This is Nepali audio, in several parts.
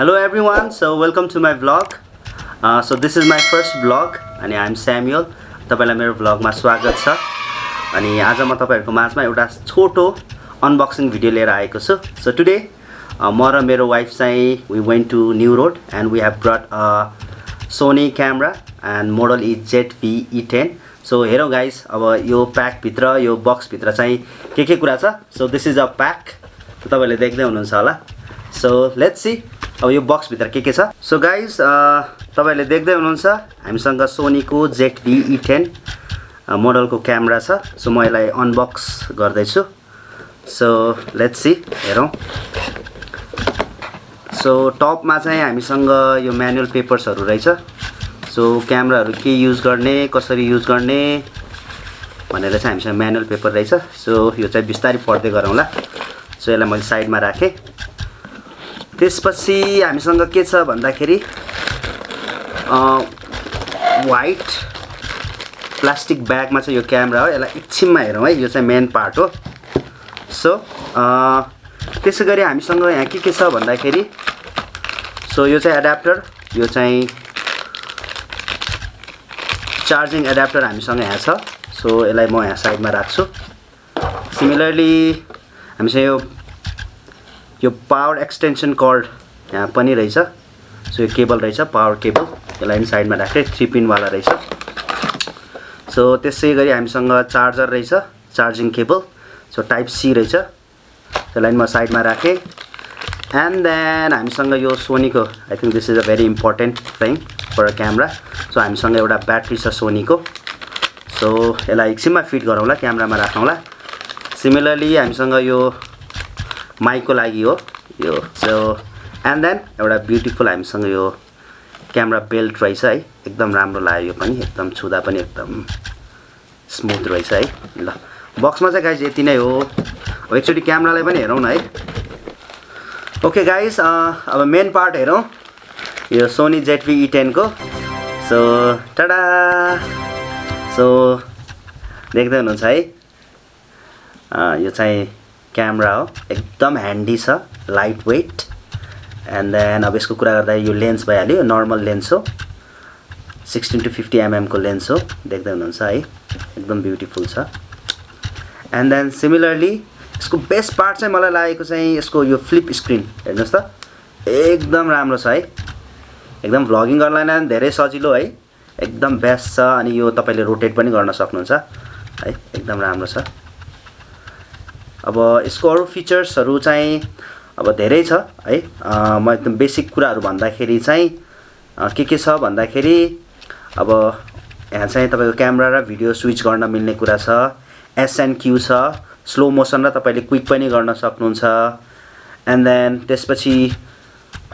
Hello everyone, so welcome to my vlog. So this is my first vlog and I am Samuel. तपाईलाई मेरो vlogमा स्वागत छ। अनि आज म तपाईहरुको माझमा एउटा छोटो अनबक्सिङ भिडियो लिएर आएको छु। So today म र मेरो वाइफ चाहिँ we went to New Road and we have brought a Sony camera and model is ZV-E10. So हेरौं guys, अब यो प्याक भित्र यो बक्स भित्र चाहिँ के कुरा छ। So this is a pack. तपाईले देख्दै हुनुहुन्छ होला। So let's see अब यो बक्स भित्र के छ। सो गाइज तपाईले देख्दै हुनुहुन्छ हामीसँग सोनी को ZV-E10 मोडलको क्यामेरा छ। सो म यसलाई अनबक्स गर्दै छु। सो लेट्स सी हेरौं। सो टपमा चाहिँ हामीसँग यो म्यानुअल पेपर्सहरु रहेछ। सो क्यामेराहरु के युज गर्ने कसरी युज गर्ने भनेर चाहिँ हामीसँग म्यानुअल पेपर रहेछ। सो यो चाहिँ बिस्तारै पढ्दै गरौँला। सो यसलाई मैले साइडमा राखे। त्यसपछि हामीसँग के छ भन्दाखेरि व्हाइट प्लास्टिक ब्यागमा चाहिँ यो क्यामेरा हो। यसलाई एकछिनमा हेरौँ है, यो चाहिँ मेन पार्ट हो। सो त्यसैगरी हामीसँग यहाँ के छ भन्दाखेरि सो यो चाहिँ एडाप्टर, यो चाहिँ चार्जिङ एडाप्टर हामीसँग यहाँ छ। सो यसलाई म यहाँ साइडमा राख्छु। सिमिलरली हामीसँग यो पावर एक्सटेन्सन कर्ड यहाँ पनि रहेछ। सो यो केबल रहेछ, पावर केबल, यसलाई पनि साइडमा राखे, 3 पिन वाला रहेछ। सो त्यसैगरी हामीसँग चार्जर रहेछ, charging cable. So type C रहेछ, त्यसलाई म साइडमा राखे। एन्ड देन हामीसँग यो सोनीको I think this is a very important thing for a camera. So हामीसँग एउटा ब्याट्री छ सोनीको। सो यसलाई एकछिनमा फिट गरौँला, क्यामेरामा राखौँला। सिमिलरली हामीसँग यो माइकको लागि हो यो। सो एन्ड देन एउटा ब्युटिफुल हामीसँग यो क्यामेरा बेल्ट रहेछ है, एकदम राम्रो लाग्यो। यो पनि एकदम छुदा पनि एकदम स्मुथ रहेछ है। ल बक्समा चाहिँ गाइज यति नै हो। अब एकचोटि क्यामेरालाई पनि हेरौँ न है। ओके गाइज, अब मेन पार्ट हेरौँ यो सोनी ZV-E10 को। सो टाडा। सो देख्दै हुनुहुन्छ है, यो चाहिँ क्यामेरा हो, एकदम ह्यान्डी छ, लाइट वेट। एन्ड देन अब यसको कुरा गर्दा यो लेन्स भइहाल्यो, नर्मल लेन्स हो, 16 to 50 mm को लेन्स हो। देख्दै हुनुहुन्छ है, एकदम ब्युटिफुल छ। एन्ड देन सिमिलरली यसको बेस्ट पार्ट चाहिँ मलाई लागेको चाहिँ यसको यो फ्लिप स्क्रिन हेर्नुहोस् त, एकदम राम्रो छ है। एकदम भ्लगिङ गर्नलाई धेरै सजिलो है, एकदम बेस्ट छ। अनि यो तपाईले रोटेट पनि गर्न सक्नुहुन्छ है, एकदम राम्रो छ। अब यसको अरु फिचर्सहरु चाहिँ अब धेरै छ है। म एकदम बेसिक कुराहरु भन्दाखेरि चाहिँ के छ भन्दाखेरि अब यहाँ चाहिँ तपाईको क्यामेरा र भिडियो स्विच गर्न मिल्ने कुरा छ। एस एन्ड क्यू छ, स्लो मोसन र तपाईले क्विक पनि गर्न सक्नुहुन्छ। एन्ड देन त्यसपछि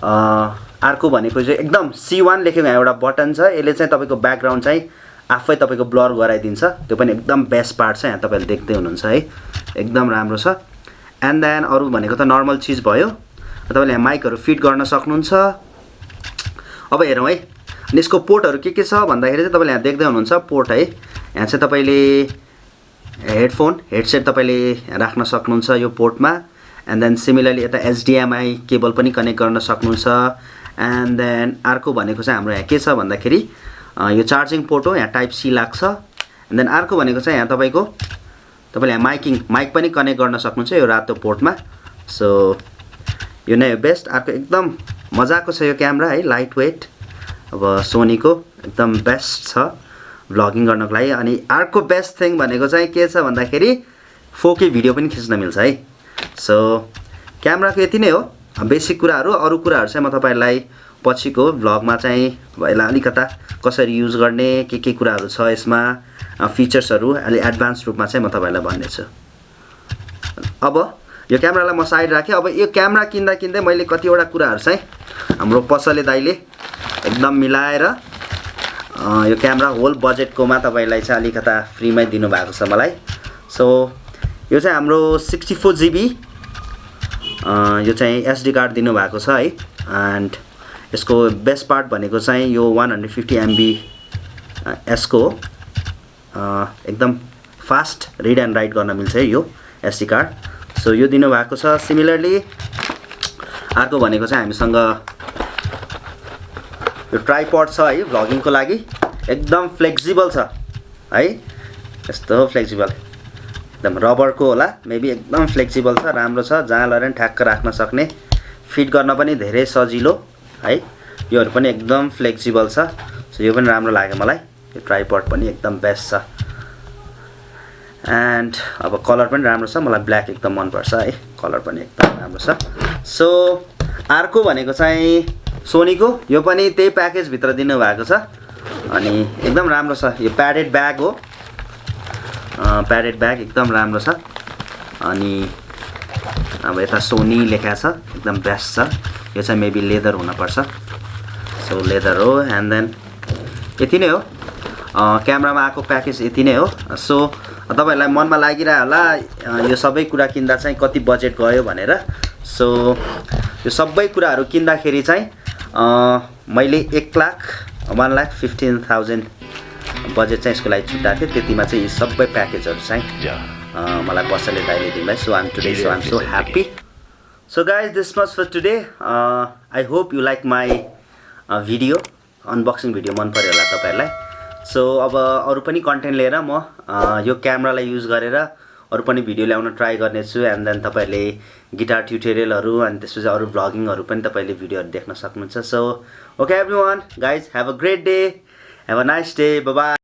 अर्को भनेको चाहिँ एकदम C1 लेखेको यहाँ एउटा बटन छ। यसले चाहिँ तपाईको ब्याकग्राउन्ड चाहिँ आफै तपाईको ब्लर गराइदिन्छ। त्यो पनि एकदम बेस्ट पार्ट छ, यहाँ तपाईले देख्दै हुनुहुन्छ है, एकदम राम्रो छ। एन्ड देन अरु भनेको त नर्मल चीज भयो। तपाईले यहाँ माइकहरु फिट गर्न सक्नुहुन्छ। अब हेरौँ है, अनि यसको पोर्टहरु के छ भन्दाखेरि चाहिँ तपाईले यहाँ देख्दै हुनुहुन्छ पोर्ट है। यहाँ चाहिँ तपाईले हेडफोन हेडसेट तपाईले राख्न सक्नुहुन्छ यो पोर्टमा। एन्ड देन सिमिलरली यता HDMI केबल पनि कनेक्ट गर्न सक्नुहुन्छ। एन्ड देन अर्को भनेको चाहिँ हाम्रो यहाँ के छ भन्दाखेरि यो चार्जिङ पोर्ट हो, यहाँ टाइप सी लाग्छ। एन्ड देन अर्को भनेको चाहिँ यहाँ तपाईले यहाँ माइक पनि कनेक्ट गर्न सक्नुहुन्छ यो रातो पोर्टमा। सो यो नै हो बेस्ट। अर्को एकदम मजाको छ यो क्यामेरा है, लाइट वेट। अब सोनीको एकदम बेस्ट छ भ्लगिङ गर्नको लागि। अनि अर्को बेस्ट थिङ भनेको चाहिँ के छ भन्दाखेरि 4K भिडियो पनि खिच्न मिल्छ है। सो क्यामेराको यति नै हो बेसिक कुराहरु। अरु कुराहरु चाहिँ म तपाईहरुलाई पछिको भ्लगमा चाहिँ यसलाई अलिकता कसरी युज गर्ने के कुराहरु छ यसमा फिचर्सहरु अलि एडभान्स रूपमा चाहिँ म तपाईहरुलाई भन्नेछु। अब यो क्यामेरालाई म साइड राखे। अब यो क्यामेरा किन्दा मैले कतिवटा कुराहरु चाहिँ हाम्रो पसले दाइले एकदम मिलाएर यो क्यामेरा होल बजेटकोमा तपाईलाई चाहिँ अलिकता फ्रीमै दिनु भएको छ मलाई। सो यो चाहिँ हाम्रो 64 GB यो चाहिँ SD कार्ड दिनु भएको छ है। एन्ड यसको बेस्ट पार्ट भनेको चाहिँ यो 150 MB यसको एकदम फास्ट रिड एन्ड राइट गर्न मिल्छ है यो SD कार्ड। सो यो दिनु भएको छ। सिमिलरली अर्को भनेको चाहिँ हामीसँग यो ट्राइपड छ है भ्लगिङको लागि एकदम फ्लेक्सिबल छ है यस्तो फ्लेक्सिबल एकदम रबरको होला मेबी एकदम फ्लेक्सिबल छ राम्रो छ जहाँ लरे पनि ठ्याक्क राख्न सक्ने फिट गर्न पनि धेरै सजिलो है योहरु पनि एकदम फ्लेक्सिबल छ सो यो पनि राम्रो लाग्यो मलाई यो ट्राइपड पनि एकदम बेस्ट छ एन्ड अब कलर पनि राम्रो छ मलाई ब्ल्याक एकदम मन पर्छ है कलर पनि एकदम राम्रो छ सो अर्को भनेको चाहिँ सोनीको यो पनि त्यही प्याकेज भित्र दिनु भएको छ अनि एकदम राम्रो छ यो प्याडेड ब्याग हो प्याडेड ब्याग एकदम राम्रो छ अनि अब यता सोनी लेखा छ एकदम बेस्ट छ यो चाहिँ मेबी लेदर हुन पर्छ सो लेदर हो एन्ड देन यति नै हो क्यामेरामा आएको प्याकेज यति नै हो सो तपाईहरुलाई मनमा लागिरा होला यो सबै कुरा किन्दा चाहिँ कति बजेट गयो भनेर सो यो सबै कुराहरु किन्दाखेरि चाहिँ मैले 1,15,000 बजेट चाहिँ यसको लागि छुट्याएको थिएँ त्यतिमा चाहिँ यी सबै प्याकेजहरु चाहिँ मलाई पसलले दाइले दिनुभयो so I am so happy so guys this much for today I hope you like my video unboxing video मन पर्यो होला तपाईहरुलाई सो अब अरु पनि कन्टेन्ट लिएर म यो क्यामेरालाई युज गरेर अरु पनि भिडियो ल्याउन ट्राई गर्ने छु एन्ड देन तपाईहरुले गिटार ट्युटोरियलहरु अनि त्यसपछि अरु भ्लगिङहरु पनि तपाईहरुले भिडियोहरु देख्न सक्नुहुन्छ so okay everyone guys have a great day have a nice day bye bye